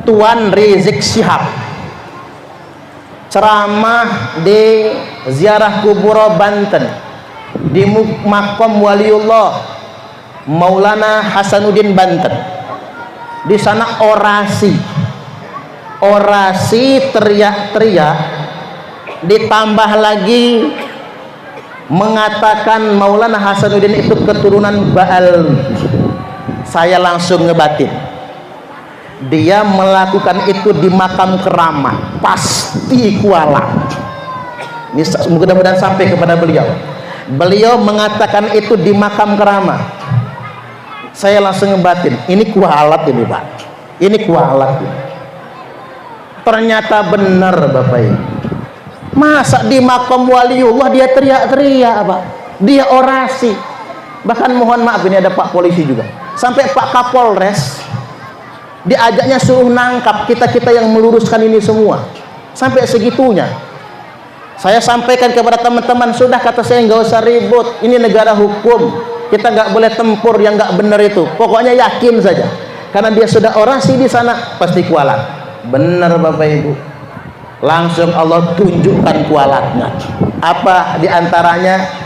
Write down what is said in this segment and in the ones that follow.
Tuan Rizik Syihab ceramah di ziarah kubur Banten di Makam Waliullah Maulana Hasanuddin Banten. Di sana orasi teriak-teriak, ditambah lagi mengatakan Maulana Hasanuddin itu keturunan Ba'alwi. Saya langsung ngebatin, dia melakukan itu di makam keramat, pasti kualat. Ini mudah-mudahan sampai kepada beliau. Beliau mengatakan itu di makam keramat. Saya langsung ngebatin, ini kualat ini Pak, ini kualat ini. Ternyata benar Bapak Ibu. Masa di makam waliullah dia teriak-teriak Pak, dia orasi. Bahkan mohon maaf, ini ada Pak polisi juga, sampai Pak Kapolres diajaknya suruh nangkap kita yang meluruskan ini semua, sampai segitunya. Saya sampaikan kepada teman-teman, sudah kata saya, nggak usah ribut, ini negara hukum, kita nggak boleh tempur yang nggak benar itu, pokoknya yakin saja, karena dia sudah orasi di sana pasti kualat. Benar Bapak Ibu, langsung Allah tunjukkan kualatnya. Apa diantaranya?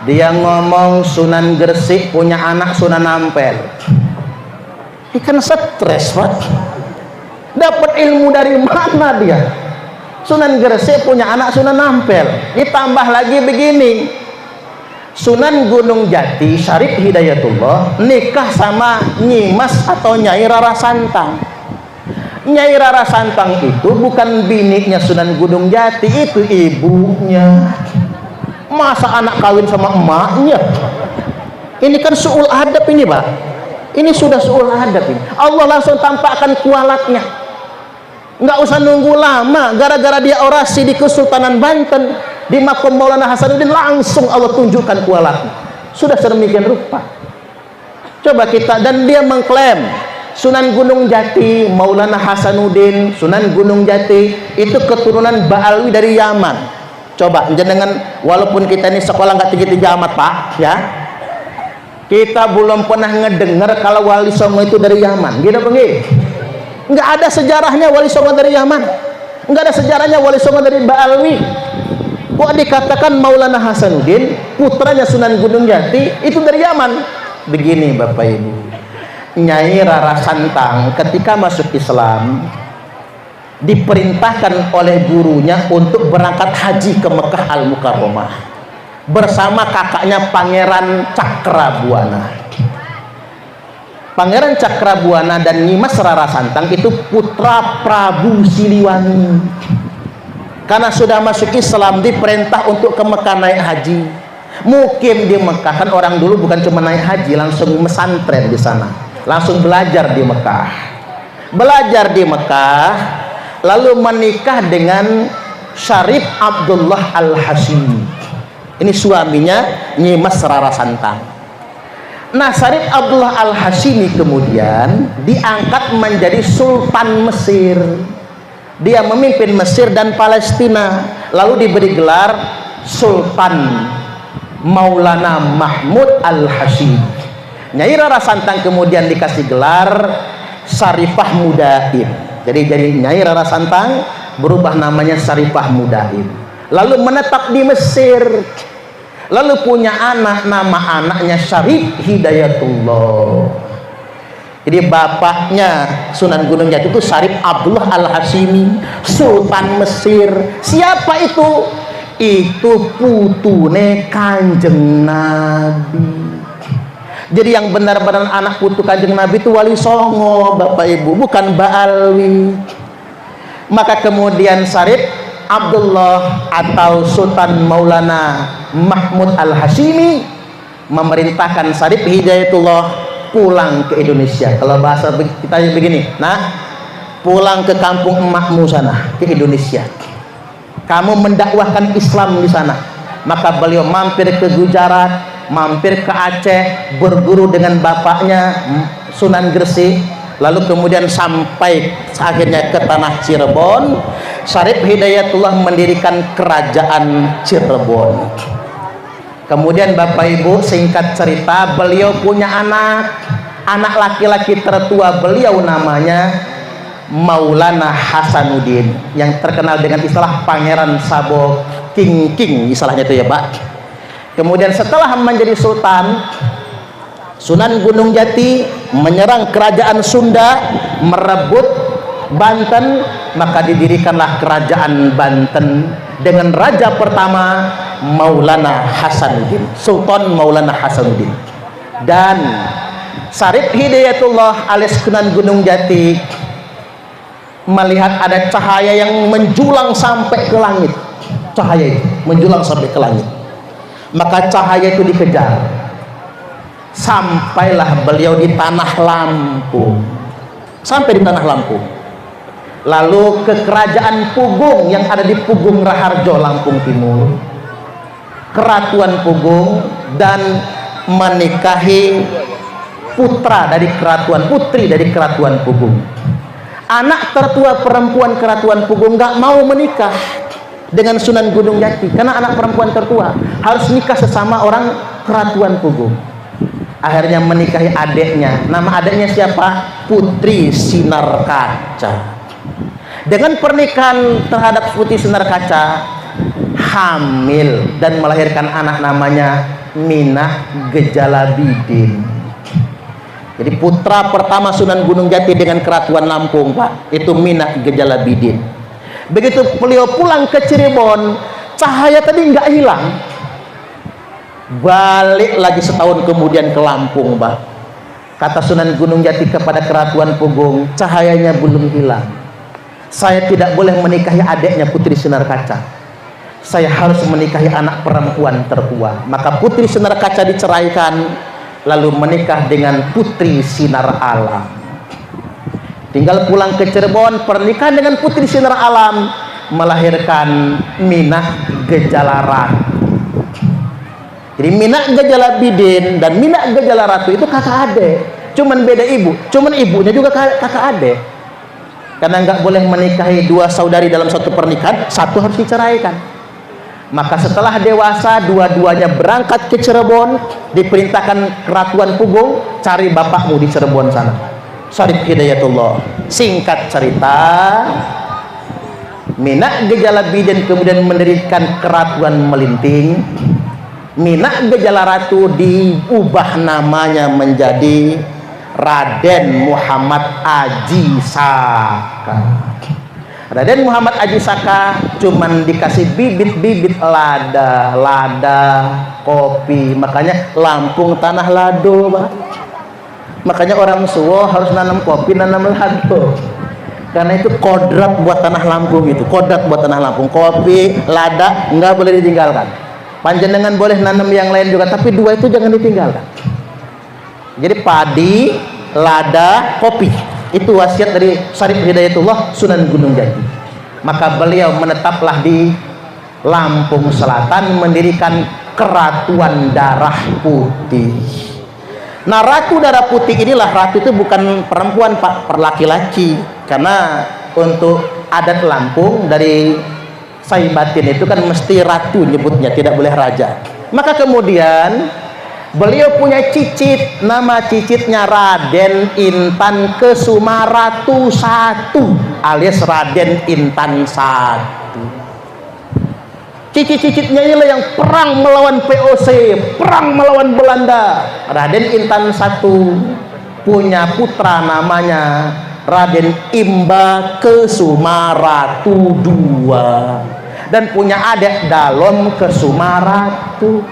Dia ngomong Sunan Gresik punya anak Sunan Ampel. Ikan stres Pak, dapat ilmu dari mana dia? Sunan Gresik punya anak Sunan Ampel. Ditambah lagi begini, Sunan Gunung Jati Syarif Hidayatullah nikah sama Nyimas atau Nyai Rara Santang. Nyai Rara Santang itu bukan bininya Sunan Gunung Jati, itu ibunya. Masa anak kawin sama emaknya? Ini kan suul adab ini Pak, ini sudah suul adab ini. Allah langsung tampakkan kualatnya, nggak usah nunggu lama. Gara-gara dia orasi di Kesultanan Banten di makam Maulana Hasanuddin, langsung Allah tunjukkan kualatnya. Sudah sedemikian rupa. Coba kita, dan dia mengklaim Sunan Gunung Jati, Maulana Hasanuddin, Sunan Gunung Jati itu keturunan Ba'alwi dari Yaman. Coba dengan, walaupun kita ini sekolah nggak tinggi-tinggi amat Pak ya, kita belum pernah ngedengar kalau Wali Songo itu dari Yaman, gitu apa nggih? Nggak ada sejarahnya Wali Songo dari Yaman, nggak ada sejarahnya Wali Songo dari Ba'alwi. Kok dikatakan Maulana Hasanuddin putranya Sunan Gunung Jati itu dari Yaman? Begini Bapak Ibu, Nyai Rara Santang ketika masuk Islam diperintahkan oleh gurunya untuk berangkat haji ke Mekah Al-Mukarramah bersama kakaknya Pangeran Cakrabuana. Pangeran Cakrabuana dan Nyimas Rara Santang itu putra Prabu Siliwangi. Karena sudah masuk Islam diperintah untuk ke Mekah naik haji. Mukim di Mekah, kan orang dulu bukan cuma naik haji, langsung mesantren di sana, langsung belajar di Mekah. Belajar di Mekah, lalu menikah dengan Syarif Abdullah Al-Hashimi. Ini suaminya Nyimas Rara Santang. Nah, Syarif Abdullah Al-Hashimi kemudian diangkat menjadi Sultan Mesir. Dia memimpin Mesir dan Palestina, lalu diberi gelar Sultan Maulana Mahmud Al-Hashimi. Nyai Rara Santang kemudian dikasih gelar Syarifah Mudaim. Jadi Nyai Rara Santang berubah namanya Syarifah Mudaim, lalu menetap di Mesir, lalu punya anak, nama anaknya Syarif Hidayatullah. Jadi bapaknya Sunan Gunung Jati itu Syarif Abdullah Al-Hashimi, Sultan Mesir. Siapa itu? Itu putune Kanjeng Nabi. Jadi yang benar-benar anak putu Kanjeng Nabi itu Wali Songo Bapak Ibu, bukan Ba'alwi. Maka kemudian Syarif Abdullah atau Sultan Maulana Mahmud Al-Hashimi memerintahkan Syarif Hidayatullah pulang ke Indonesia. Kalau bahasa kita begini, nah, pulang ke kampung emakmu sana, ke Indonesia. Kamu mendakwahkan Islam di sana. Maka beliau mampir ke Gujarat, mampir ke Aceh, berguru dengan bapaknya Sunan Gresik, lalu kemudian sampai akhirnya ke tanah Cirebon. Syarif Hidayatullah mendirikan kerajaan Cirebon. Kemudian Bapak Ibu, singkat cerita, beliau punya anak laki-laki tertua beliau namanya Maulana Hasanuddin yang terkenal dengan istilah Pangeran Sabo King istilahnya itu ya Pak. Kemudian setelah menjadi sultan, Sunan Gunung Jati menyerang kerajaan Sunda, merebut Banten, maka didirikanlah kerajaan Banten dengan raja pertama Maulana Hasanuddin, Sultan Maulana Hasanuddin. Dan Syarif Hidayatullah alias Sunan Gunung Jati melihat ada cahaya yang menjulang sampai ke langit. Cahaya itu menjulang sampai ke langit, maka cahaya itu dikejar. Sampailah beliau di Tanah Lampung. Sampai di Tanah Lampung, lalu ke kerajaan Pugung yang ada di Pugung Raharjo, Lampung Timur, Keratuan Pugung, dan menikahi putra dari Keratuan, putri dari Keratuan Pugung. Anak tertua perempuan Keratuan Pugung nggak mau menikah dengan Sunan Gunung Jati karena anak perempuan tertua harus nikah sesama orang Keratuan Pugung. Akhirnya menikahi adiknya. Nama adiknya siapa? Putri Sinar Kaca. Dengan pernikahan terhadap Putri Sinar Kaca, hamil dan melahirkan anak namanya Minah Gejalabidin. Jadi putra pertama Sunan Gunung Jati dengan Keratuan Lampung Pak, itu Minah Gejalabidin. Begitu beliau pulang ke Cirebon, cahaya tadi nggak hilang. Balik lagi setahun kemudian ke Lampung Pak. Kata Sunan Gunung Jati kepada Keratuan Pugung, cahayanya belum hilang. Saya tidak boleh menikahi adiknya Putri Sinar Kaca. Saya harus menikahi anak perempuan tertua. Maka Putri Sinar Kaca diceraikan, lalu menikah dengan Putri Sinar Alam. Tinggal pulang ke Cirebon, pernikahan dengan Putri Sinar Alam, melahirkan Minah Gejalaratu. Jadi Minah Gejalabidin dan Minah Gejalaratu itu kakak adik, cuman beda ibu, cuman ibunya juga kakak adik. Karena nggak boleh menikahi dua saudari dalam satu pernikahan, satu harus diceraikan. Maka setelah dewasa, dua-duanya berangkat ke Cirebon, diperintahkan Keratuan Pugung, cari bapakmu di Cirebon sana, Syarif Hidayatullah. Singkat cerita, Minah Gejalabidin kemudian mendirikan Keratuan Melinting. Minah Gejalaratu diubah namanya menjadi Raden Muhammad Aji Saka. Raden Muhammad Aji Saka cuman dikasih bibit-bibit lada, kopi. Makanya Lampung tanah lado, Pak. Makanya orang Suwo harus nanam kopi, nanam lado. Karena itu kodrat buat tanah Lampung itu, kodrat buat tanah Lampung. Kopi, lada nggak boleh ditinggalkan. Panjenengan boleh nanam yang lain juga, tapi dua itu jangan ditinggalkan. Jadi padi, lada, kopi, itu wasiat dari Syarif Hidayatullah Sunan Gunung Jati. Maka beliau menetaplah di Lampung Selatan, mendirikan Keratuan Darah Putih. Nah, Ratu Darah Putih inilah, ratu itu bukan perempuan Pak, perlaki-laki. Karena untuk adat Lampung dari Saibatin itu kan mesti ratu nyebutnya, tidak boleh raja. Maka kemudian beliau punya cicit, nama cicitnya Raden Intan Kesumaratu I alias Raden Intan I. Cicit-cicitnya inilah yang perang melawan VOC, perang melawan Belanda. Raden Intan I punya putra namanya Raden Imba Kesumaratu II, dan punya adik Dalom Kesumaratu.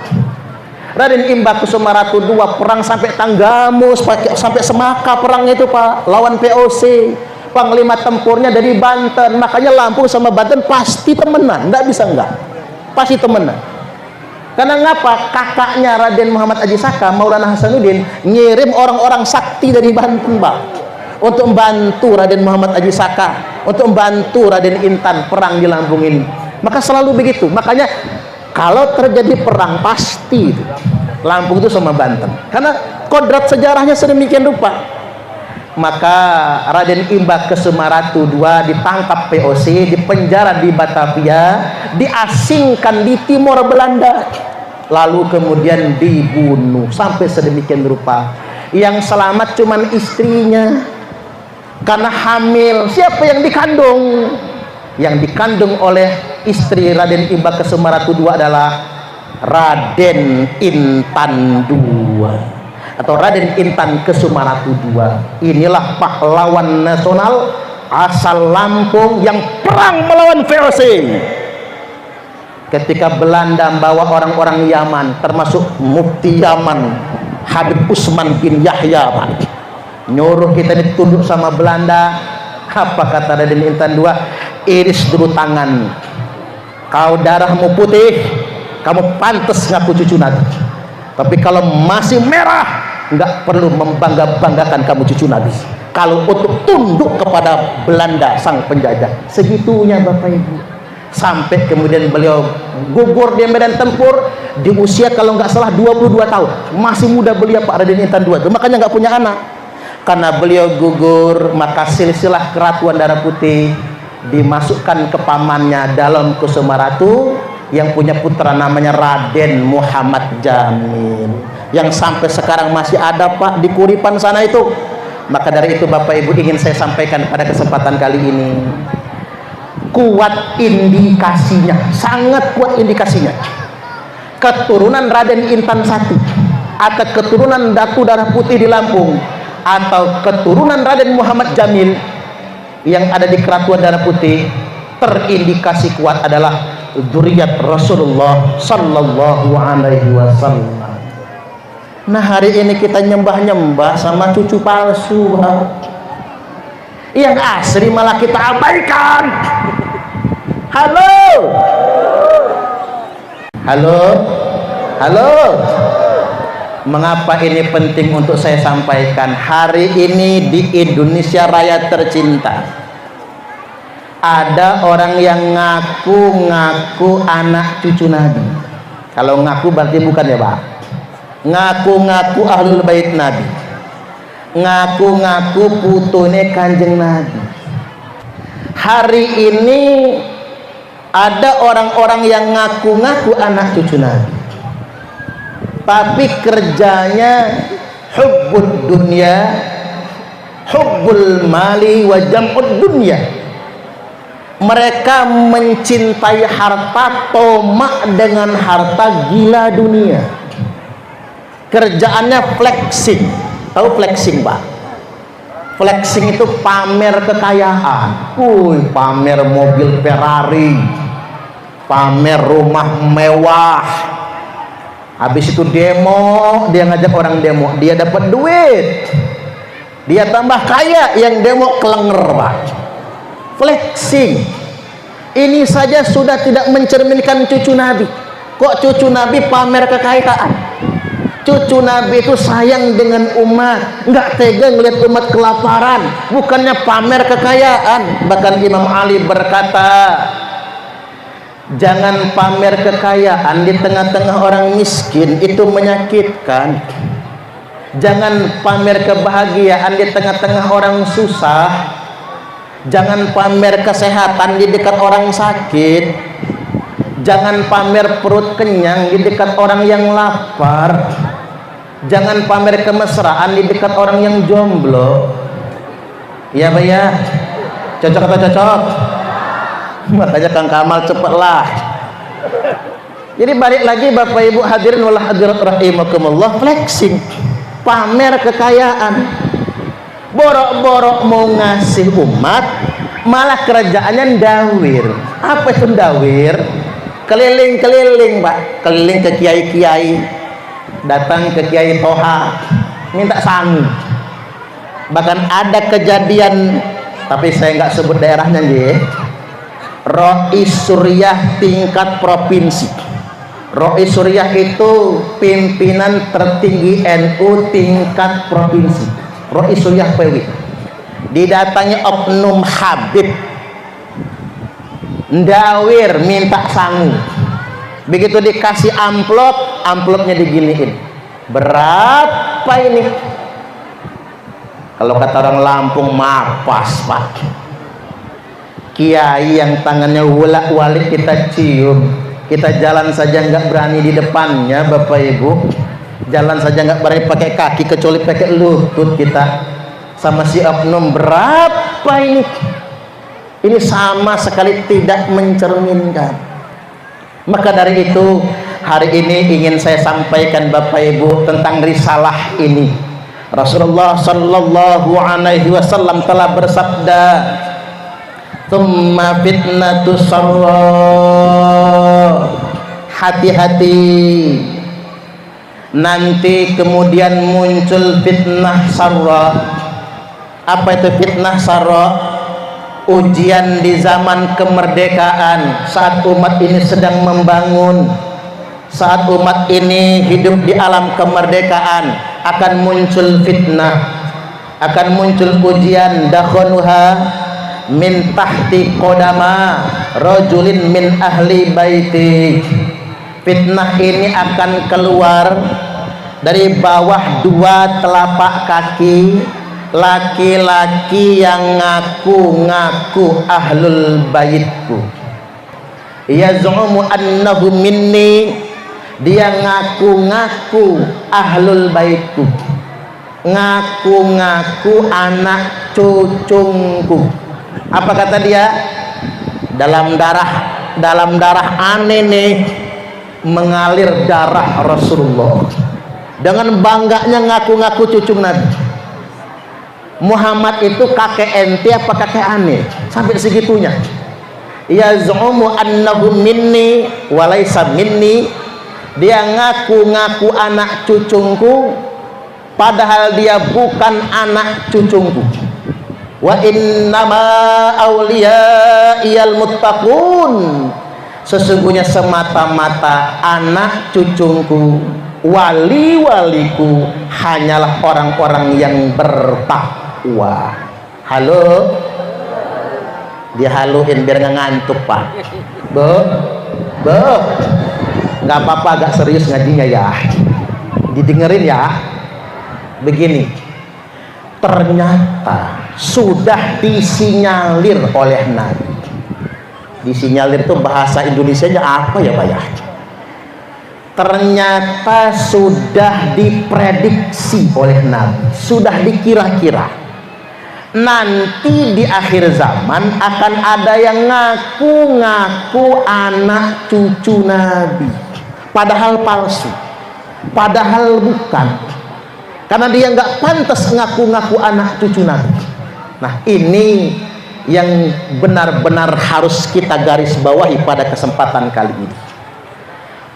Raden Imba Kesumaratu II perang sampai Tanggamus, sampai Semaka perang itu Pak, lawan VOC. Panglima tempurnya dari Banten. Makanya Lampung sama Banten pasti temenan, nggak bisa enggak, pasti temenan. Karena ngapa? Kakaknya Raden Muhammad Aji Saka, Maulana Hasanuddin, ngirim orang-orang sakti dari Banten Pak, untuk membantu Raden Muhammad Aji Saka, untuk membantu Raden Intan perang di Lampung ini. Maka selalu begitu. Makanya kalau terjadi perang pasti itu Lampung itu sama Banten, karena kodrat sejarahnya sedemikian rupa. Maka Raden Imba Kesumaratu II ditangkap VOC, dipenjara di Batavia, diasingkan di Timor Belanda, lalu kemudian dibunuh sampai sedemikian rupa. Yang selamat cuman istrinya. karena hamil. Siapa yang dikandung? Yang dikandung oleh istri Raden Imba Kesumaratu II adalah Raden Intan II atau Raden Intan Kesumaratu II. Inilah pahlawan nasional asal Lampung yang perang melawan VOC ketika Belanda membawa orang-orang Yaman, termasuk Mufti Yaman Habib Usman bin Yahya, Pak, nyuruh kita ditunduk sama Belanda. Apa kata Raden Intan II? Iris dulu tangan, kau darahmu putih, kamu pantas ngaku cucu Nabi, tapi kalau masih merah nggak perlu membangga-banggakan kamu cucu Nabi kalau untuk tunduk kepada Belanda sang penjajah. Segitunya Bapak Ibu, sampai kemudian beliau gugur di medan tempur di usia kalau nggak salah 22 tahun. Masih muda beliau, Pak Raden Intan II, makanya nggak punya anak. Karena beliau gugur, maka silsilah keratuan darah putih dimasukkan ke pamannya Dalem Kusumaratu yang punya putra namanya Raden Muhammad Jamil, yang sampai sekarang masih ada, Pak, di Kuripan sana itu. Maka dari itu Bapak Ibu, ingin saya sampaikan pada kesempatan kali ini, kuat indikasinya, sangat kuat indikasinya, keturunan Raden Intan I atau keturunan Datu Darah Putih di Lampung atau keturunan Raden Muhammad Jamil yang ada di Keratuan Darah Putih, terindikasi kuat adalah dzurriyyat Rasulullah sallallahu alaihi wasallam. Nah, hari ini kita nyembah-nyembah sama cucu palsu, yang asli malah kita abaikan. Halo, halo, halo. Mengapa ini penting untuk saya sampaikan? Hari ini di Indonesia Raya tercinta, ada orang yang ngaku-ngaku anak cucu Nabi. Kalau ngaku berarti bukan ya, Pak? Ngaku-ngaku ahlul bait Nabi, ngaku-ngaku putune Kanjeng Nabi. Hari ini ada orang-orang yang ngaku-ngaku anak cucu Nabi, tapi kerjanya hubbud dunya, hubbul mali wa jam'ud dunya. Mereka mencintai harta, tomak dengan harta, gila dunia. Kerjaannya flexing. Tahu flexing, Pak? Flexing itu pamer kekayaan. Pamer mobil Ferrari, pamer rumah mewah. Habis itu demo, dia ngajak orang demo, dia dapat duit, dia tambah kaya, yang demo kelenger, Pak. Flexing. Ini saja sudah tidak mencerminkan cucu Nabi. Kok cucu Nabi pamer kekayaan? Cucu Nabi itu sayang dengan umat, nggak tega ngelihat umat kelaparan, bukannya pamer kekayaan. Bahkan Imam Ali berkata, jangan pamer kekayaan di tengah-tengah orang miskin, itu menyakitkan. Jangan pamer kebahagiaan di tengah-tengah orang susah. Jangan pamer kesehatan di dekat orang sakit. Jangan pamer perut kenyang di dekat orang yang lapar. Jangan pamer kemesraan di dekat orang yang jomblo. Iya, Pak ya? Cocok atau cocok? Makanya Kang Kamal cepatlah. Jadi balik lagi Bapak Ibu hadirin wal hadirat rahimakumullah, flexing, pamer kekayaan. Borok-borok mau ngasih umat, malah kerjaannya ndawir. Apa itu ndawir? Keliling-keliling, Pak, keliling ke kiai-kiai, datang ke Kiai Toha, minta sangu. Bahkan ada kejadian, tapi saya nggak sebut daerahnya, nggih. Rois Suriah tingkat provinsi. Rois Suriah itu pimpinan tertinggi NU tingkat provinsi. Rois Suriah PW. Didatangi oknum Habib, ndawir minta sangu. Begitu dikasih amplop, amplopnya diginiin. Berapa ini? Kalau kata orang Lampung, mapas, Pak. Kiai yang tangannya wulak-walik kita cium, kita jalan saja nggak berani di depannya, Bapak Ibu. Jalan saja nggak berani pakai kaki, kecuali pakai lutut kita. sama si oknum berapa ini? Ini sama sekali tidak mencerminkan. Maka dari itu hari ini ingin saya sampaikan Bapak Ibu tentang risalah ini. Rasulullah sallallahu alaihi wasallam telah bersabda, "Tsumma fitnatus sarra." Hati-hati, nanti kemudian muncul fitnah sarra. Apa itu fitnah sarra? Ujian di zaman kemerdekaan, saat umat ini sedang membangun, saat umat ini hidup di alam kemerdekaan, akan muncul fitnah, akan muncul ujian. Dakhanuha min tahti qodama rajulin min ahli baiti. Fitnah ini akan keluar dari bawah dua telapak kaki laki-laki yang ngaku-ngaku ahlul baitku. Yaz'umu annahu minni, dia ngaku-ngaku ahlul baitku, ngaku-ngaku anak cucungku. Apa kata dia? Dalam darah aneh nih mengalir darah Rasulullah. Dengan bangganya ngaku-ngaku cucu Nabi. Muhammad itu kakek ente apa kakek aneh? Sampai segitunya. Yaz'umu annahu minni walaysa minni, dia ngaku-ngaku anak cucungku padahal dia bukan anak cucungku. Wa innama awliyaiyal muttaqun, sesungguhnya semata-mata anak cucungku, wali-waliku hanyalah orang-orang yang bertakwa. Halo, dihaluin biar nggak ngantuk Pak. Nggak apa-apa, agak serius ngajinya ya, didengerin ya. Begini, ternyata sudah disinyalir oleh Nabi. Disinyalir itu bahasa Indonesianya apa ya Pak ya? Ternyata sudah diprediksi oleh Nabi, sudah dikira-kira nanti di akhir zaman akan ada yang ngaku-ngaku anak cucu Nabi padahal palsu, padahal bukan, karena dia nggak pantas ngaku-ngaku anak cucu Nabi. Nah, ini yang benar-benar harus kita garis bawahi pada kesempatan kali ini.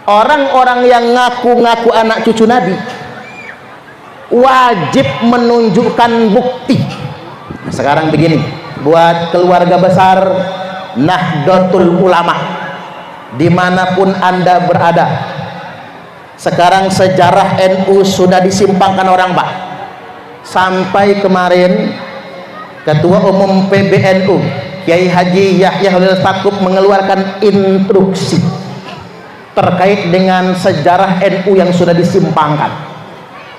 Orang-orang yang ngaku-ngaku anak cucu Nabi wajib menunjukkan bukti. Sekarang begini, buat keluarga besar Nahdlatul Ulama dimanapun Anda berada, sekarang sejarah NU sudah disimpangkan orang Pak. Sampai kemarin Ketua Umum PBNU Kiai Haji Yahya Holil Stakuf mengeluarkan instruksi terkait dengan sejarah NU yang sudah disimpangkan.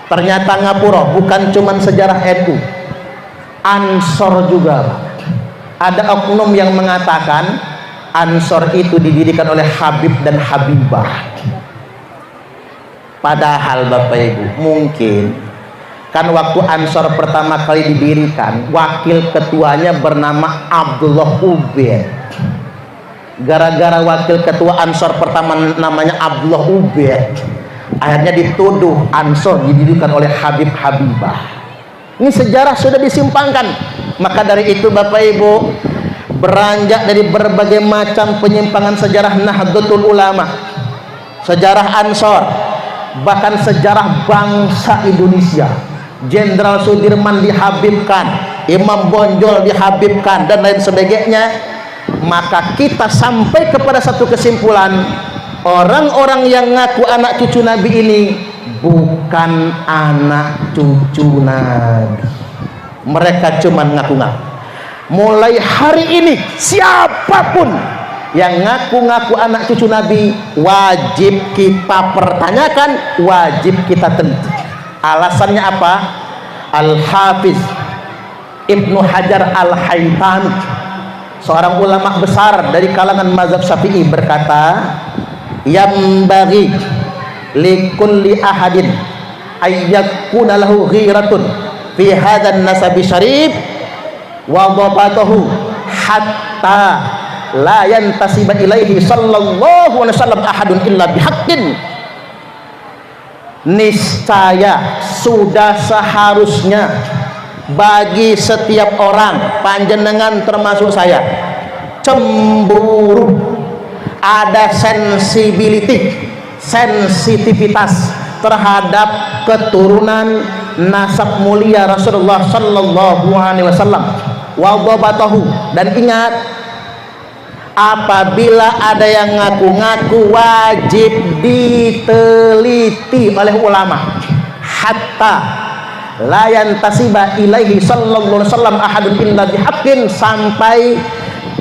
Ternyata ngapura bukan cuma sejarah NU, Ansor juga Pak. Ada oknum yang mengatakan Ansor itu didirikan oleh Habib dan Habibah. Padahal Bapak Ibu, mungkin kan waktu Ansor pertama kali didirikan, wakil ketuanya bernama Abdullah Ubaid. Gara-gara wakil ketua Ansor pertama namanya Abdullah Ubaid, akhirnya dituduh Ansor didirikan oleh Habib Habibah. Ini sejarah sudah disimpangkan. Maka dari itu Bapak Ibu, beranjak dari berbagai macam penyimpangan sejarah Nahdlatul Ulama, sejarah Ansor, bahkan sejarah bangsa Indonesia. Jenderal Sudirman dihabibkan, Imam Bonjol dihabibkan, dan lain sebagainya. Maka kita sampai kepada satu kesimpulan, orang-orang yang ngaku anak cucu Nabi ini bukan anak cucu Nabi. Mereka cuma ngaku-ngaku. Mulai hari ini siapapun yang ngaku-ngaku anak cucu Nabi wajib kita pertanyakan, wajib kita teliti. Alasannya apa? Al-Hafiz Ibnu Hajar Al-Haytami, seorang ulama besar dari kalangan mazhab Syafi'i, berkata, yambaghi likulli ahadin ayyakuna lahu ghiratun fi hadzal nasabi syarif wa dhabatahu hatta la yantasiba ilaihi sallallahu alaihi wasallam ahadun illa bihaqqin. Niscaya sudah seharusnya bagi setiap orang, panjenengan termasuk saya, cemburu, ada sensitivitas terhadap keturunan nasab mulia Rasulullah sallallahu alaihi wasallam. Wa dhabatahu, dan ingat, apabila ada yang ngaku-ngaku wajib diteliti oleh ulama hatta la yantasiba ilaihi sallallahu alaihi wasallam ahadun illa bihaqqin, sampai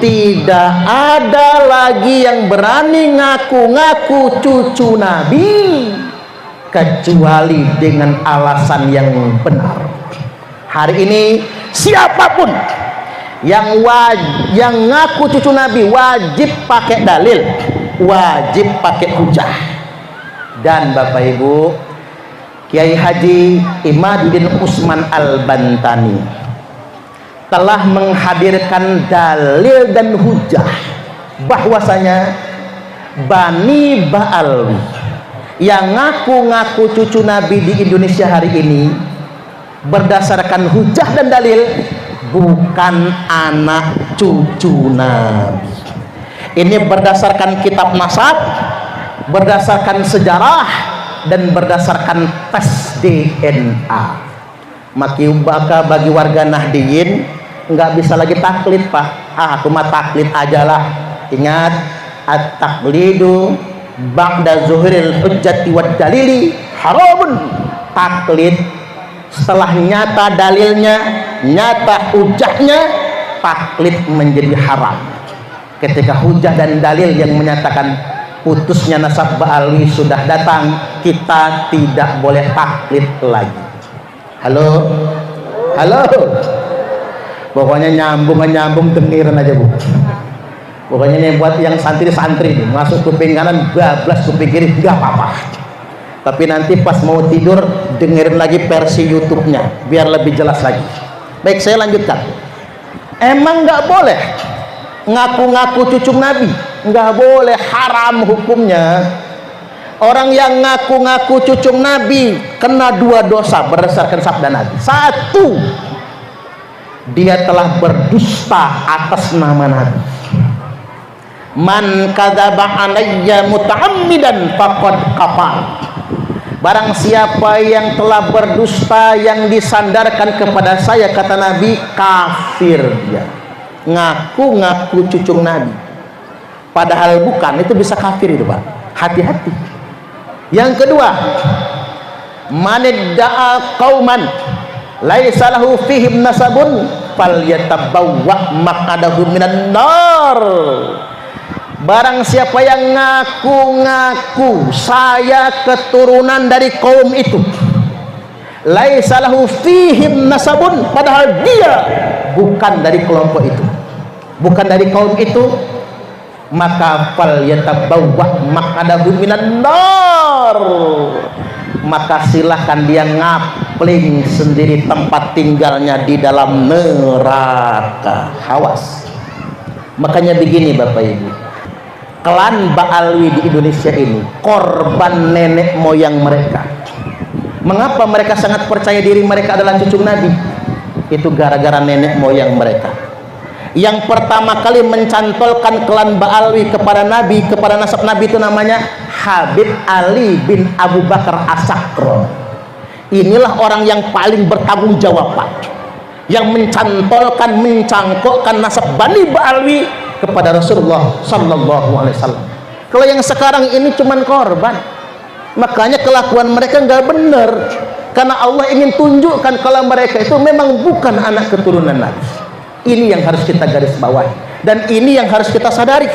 tidak ada lagi yang berani ngaku-ngaku cucu Nabi kecuali dengan alasan yang benar. Hari ini siapapun yang ngaku cucu Nabi wajib pakai dalil, wajib pakai hujah. Dan Bapak Ibu, Kiai Haji Imaduddin Usman Al-Bantani telah menghadirkan dalil dan hujah bahwasanya Bani Ba'alwi yang ngaku-ngaku cucu Nabi di Indonesia hari ini berdasarkan hujah dan dalil bukan anak cucu Nabi. Ini berdasarkan kitab nasab, berdasarkan sejarah, dan berdasarkan tes DNA. Maka bagi warga Nahdiyin nggak bisa lagi taklid, Pak. Aku mah taklid aja lah. Ingat, at-taqlidu ba'da zuhuril hujjati wad dalili haramun. Taklid setelah nyata dalilnya, nyata hujahnya, taklid menjadi haram. Ketika hujah dan dalil yang menyatakan putusnya nasab Ba'alwi sudah datang, kita tidak boleh taklid lagi. Halo, halo. Pokoknya nyambung dengerin aja, Bu. Pokoknya ini buat yang santri-santri nih, masuk kuping kanan bablas kuping kiri nggak apa-apa. Tapi nanti pas mau tidur dengerin lagi versi YouTube-nya biar lebih jelas lagi. Baik, saya lanjutkan. Emang nggak boleh ngaku-ngaku cucu Nabi? Nggak boleh, haram hukumnya. Orang yang ngaku-ngaku cucu Nabi kena 2 dosa berdasarkan sabda Nabi. 1, dia telah berdusta atas nama Nabi. Man kadzaba alayya muta'ammidan faqad kafar. Barang siapa yang telah berdusta yang disandarkan kepada saya, kata Nabi, kafir dia. Ngaku-ngaku cucu Nabi padahal bukan, itu bisa kafir itu, Pak. Hati-hati. Yang kedua, manidda'a qauman laisa lahu fihim nasabun falyatabawwa maq'adahu minan nar. Barang siapa yang ngaku-ngaku saya keturunan dari kaum itu, laisa lahu fihim nasabun, padahal dia bukan dari kelompok itu, bukan dari kaum itu, maka fal yatabawwa maq'adahu minan nar, maka silahkan dia ngapling sendiri tempat tinggalnya di dalam neraka. Awas. Makanya begini Bapak Ibu, klan Ba'alwi di Indonesia ini korban nenek moyang mereka. Mengapa mereka sangat percaya diri mereka adalah cucu Nabi? Itu gara-gara nenek moyang mereka. Yang pertama kali mencantolkan klan Ba'alwi kepada Nabi, kepada nasab Nabi, itu namanya Habib Ali bin Abu Bakar As-Sakron. Inilah orang yang paling bertanggung jawab, Pak, yang mencantolkan, mencangkokkan nasab Bani Ba'alwi kepada Rasulullah sallallahu alaihi wasallam. Kalau yang sekarang ini cuman korban. Makanya kelakuan mereka nggak benar, karena Allah ingin tunjukkan kalau mereka itu memang bukan anak keturunan Nabi. Ini yang harus kita garis bawahi, dan ini yang harus kita sadari.